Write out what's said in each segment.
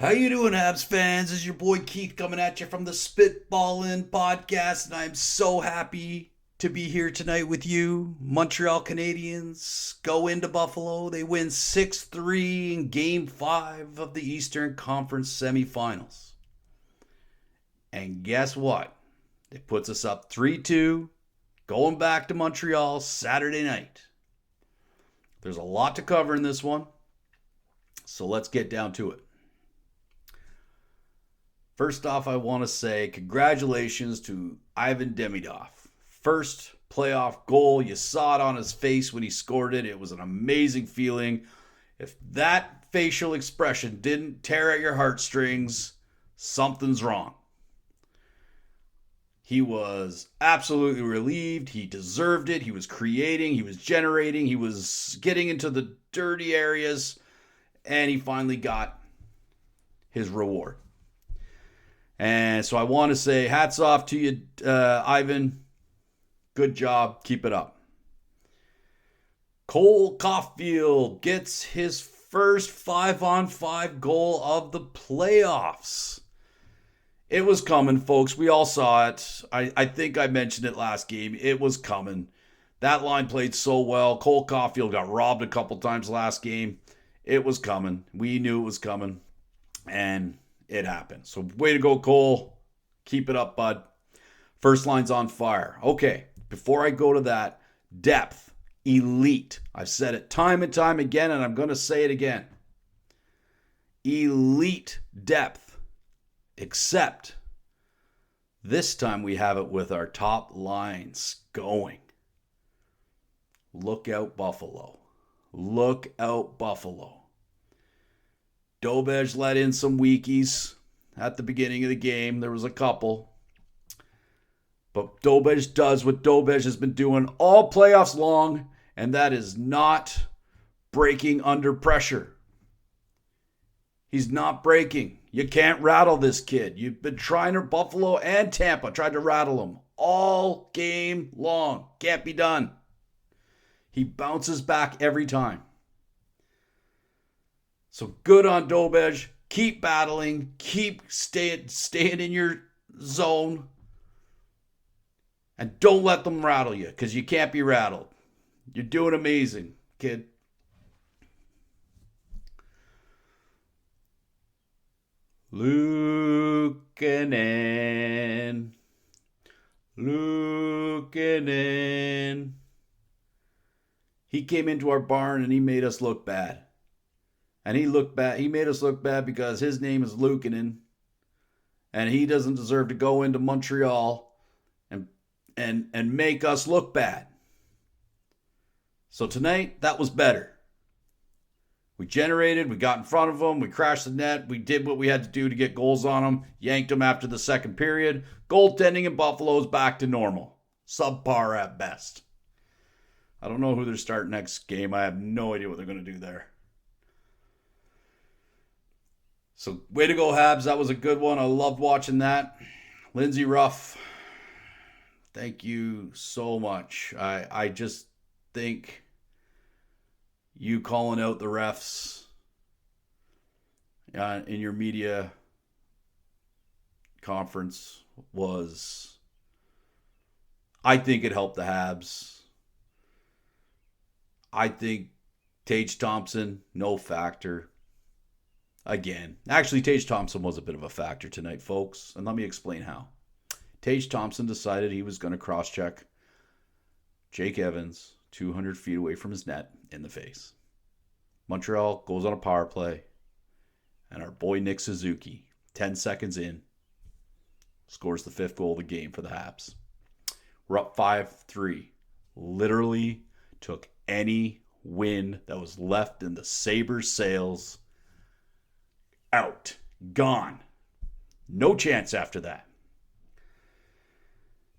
How you doing, Habs fans? This is your boy Keith coming at you from the Spitballin' Podcast, and I'm so happy to be here tonight with you. Montreal Canadiens go into Buffalo. They win 6-3 in Game 5 of the Eastern Conference semifinals. And guess what? It puts us up 3-2, going back to Montreal Saturday night. There's a lot to cover in this one, so let's get down to it. First off, I want to say congratulations to Ivan Demidov. First playoff goal. You saw it on his face when he scored it. It was an amazing feeling. If that facial expression didn't tear at your heartstrings, something's wrong. He was absolutely relieved. He deserved it. He was creating. He was generating. He was getting into the dirty areas. And he finally got his reward. And so I want to say hats off to you, Ivan. Good job. Keep it up. Cole Caufeilds gets his first 5-on-5 goal of the playoffs. It was coming, folks. We all saw it. I think I mentioned it last game. It was coming. That line played so well. Cole Caufeilds got robbed a couple times last game. It was coming. We knew it was coming. And it happened. So way to go, Cole. Keep it up, bud. First line's on fire. Okay, before I go to that, depth, elite. I've said it time and time again, and I'm going to say it again. Elite depth. Except this time we have it with our top lines going. Look out, Buffalo. Look out, Buffalo. Tage let in some weakies at the beginning of the game. There was a couple. But Tage does what Tage has been doing all playoffs long, and that is not breaking under pressure. He's not breaking. You can't rattle this kid. You've been trying to, Buffalo and Tampa tried to rattle him all game long. Can't be done. He bounces back every time. So good on Tage. Keep battling. Keep staying in your zone. And don't let them rattle you, because you can't be rattled. You're doing amazing, kid. Luukkonen. He came into our barn and he made us look bad. And he looked bad. He made us look bad because his name is Luukkonen, and he doesn't deserve to go into Montreal and make us look bad. So tonight, that was better. We generated, we got in front of them, we crashed the net, we did what we had to do to get goals on them, yanked them after the second period. Goaltending in Buffalo's back to normal. Subpar at best. I don't know who they're starting next game. I have no idea what they're going to do there. So, way to go, Habs. That was a good one. I loved watching that. Lindsay Ruff, thank you so much. I just think you calling out the refs in your media conference was, I think it helped the Habs. I think Tage Thompson, no factor. Again, actually, Tage Thompson was a bit of a factor tonight, folks. And let me explain how. Tage Thompson decided he was going to cross-check Jake Evans 200 feet away from his net in the face. Montreal goes on a power play. And our boy Nick Suzuki, 10 seconds in, scores the fifth goal of the game for the Habs. We're up 5-3. Literally took any win that was left in the Sabres' sails out. Gone. No chance after that.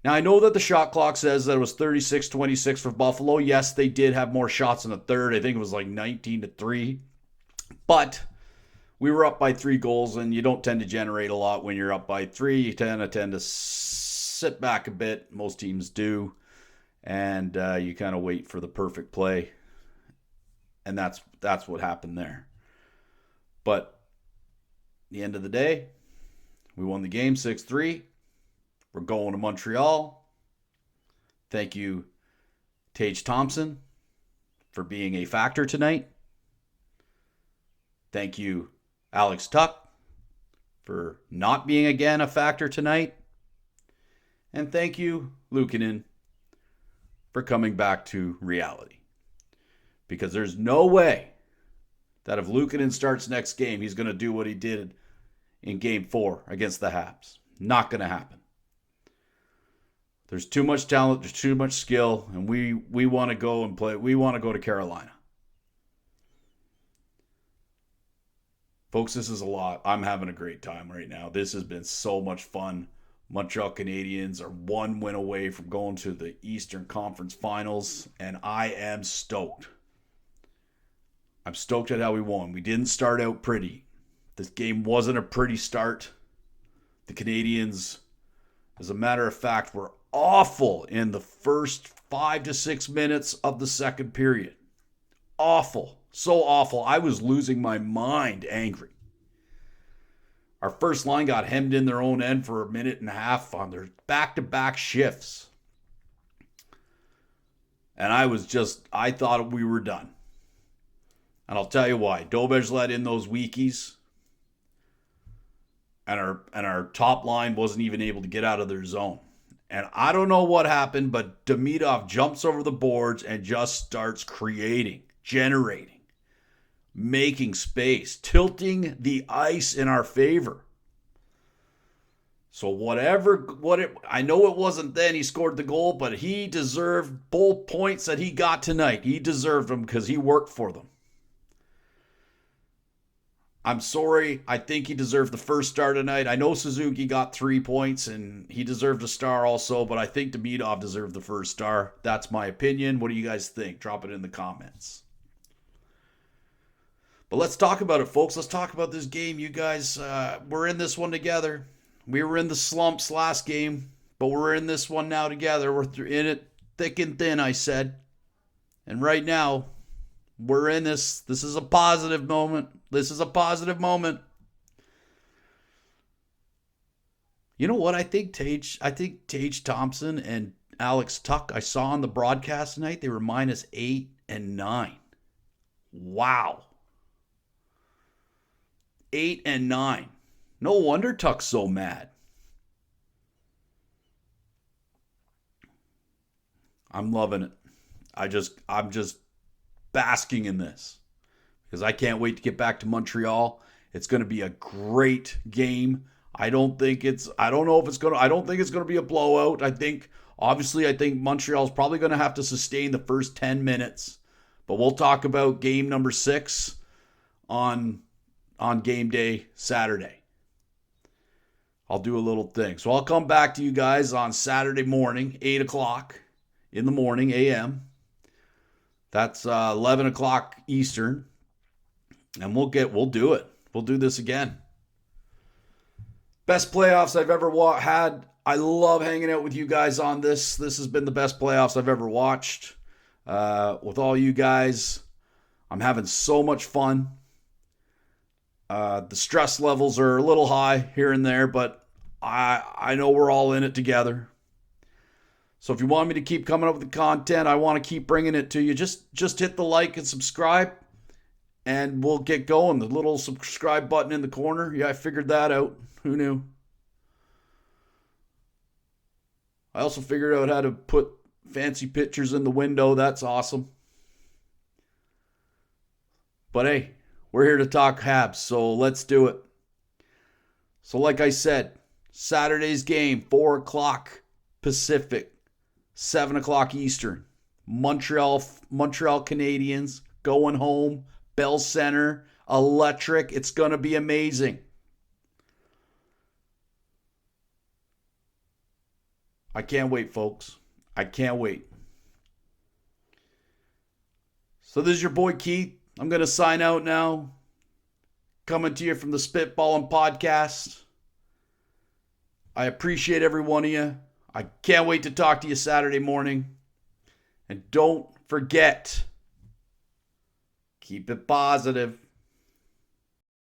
Now, I know that the shot clock says that it was 36-26 for Buffalo. Yes, they did have more shots in the third. I think it was like 19-3. But we were up by 3 goals, and you don't tend to generate a lot when you're up by 3. You tend to sit back a bit. Most teams do. And you kind of wait for the perfect play. And that's what happened there. But the end of the day, we won the game 6-3. We're going to Montreal. Thank you, Tage Thompson, for being a factor tonight. Thank you, Alex Tuch, for not being again a factor tonight. And thank you, Luukkonen, for coming back to reality. Because there's no way that if Luukkonen starts next game, he's going to do what he did in Game 4 against the Habs. Not going to happen. There's too much talent, there's too much skill, and we want to go and play. We want to go to Carolina. Folks, this is a lot. I'm having a great time right now. This has been so much fun. Montreal Canadiens are one win away from going to the Eastern Conference Finals, and I am stoked. I'm stoked at how we won. We didn't start out pretty. This game wasn't a pretty start. The Canadiens, as a matter of fact, were awful in the first 5 to 6 minutes of the second period. Awful. So awful. I was losing my mind angry. Our first line got hemmed in their own end for a minute and a half on their back-to-back shifts. And I thought we were done. And I'll tell you why. Tage let in those weakies. And our top line wasn't even able to get out of their zone. And I don't know what happened, but Demidov jumps over the boards and just starts creating, generating, making space, tilting the ice in our favor. So I know it wasn't then he scored the goal, but he deserved both points that he got tonight. He deserved them because he worked for them. I'm sorry. I think he deserved the first star tonight. I know Suzuki got 3 points and he deserved a star also, but I think Demidov deserved the first star. That's my opinion. What do you guys think? Drop it in the comments. But let's talk about it, folks. Let's talk about this game. You guys, we're in this one together. We were in the slumps last game, but we're in this one now together. We're in it thick and thin, I said. And right now, we're in this. This is a positive moment. This is a positive moment. You know what? I think Tage Thompson and Alex Tuch, I saw on the broadcast tonight, they were -8 and 9. Wow. 8 and 9. No wonder Tuch's so mad. I'm loving it. I'm just basking in this because I can't wait to get back to Montreal. It's going to be a great game. I don't think it's going to be a blowout. I think Montreal's probably going to have to sustain the first 10 minutes. But we'll talk about game number 6 on game day Saturday. I'll do a little thing. So I'll come back to you guys on Saturday morning, 8 o'clock in the morning, a.m. That's 11 o'clock Eastern. And we'll do it. We'll do this again. Best playoffs I've ever had. I love hanging out with you guys on this. This has been the best playoffs I've ever watched. With all you guys, I'm having so much fun. The stress levels are a little high here and there, but I know we're all in it together. So if you want me to keep coming up with the content, I want to keep bringing it to you. Just hit the like and subscribe, and we'll get going. The little subscribe button in the corner. Yeah, I figured that out. Who knew? I also figured out how to put fancy pictures in the window. That's awesome. But hey, we're here to talk Habs, so let's do it. So like I said, Saturday's game, 4 o'clock Pacific, 7 o'clock Eastern. Montreal Canadiens going home, Bell Center, electric. It's going to be amazing. I can't wait, folks. I can't wait. So this is your boy Keith. I'm going to sign out now. Coming to you from the Spitballing Podcast. I appreciate every one of you. I can't wait to talk to you Saturday morning. And don't forget, keep it positive.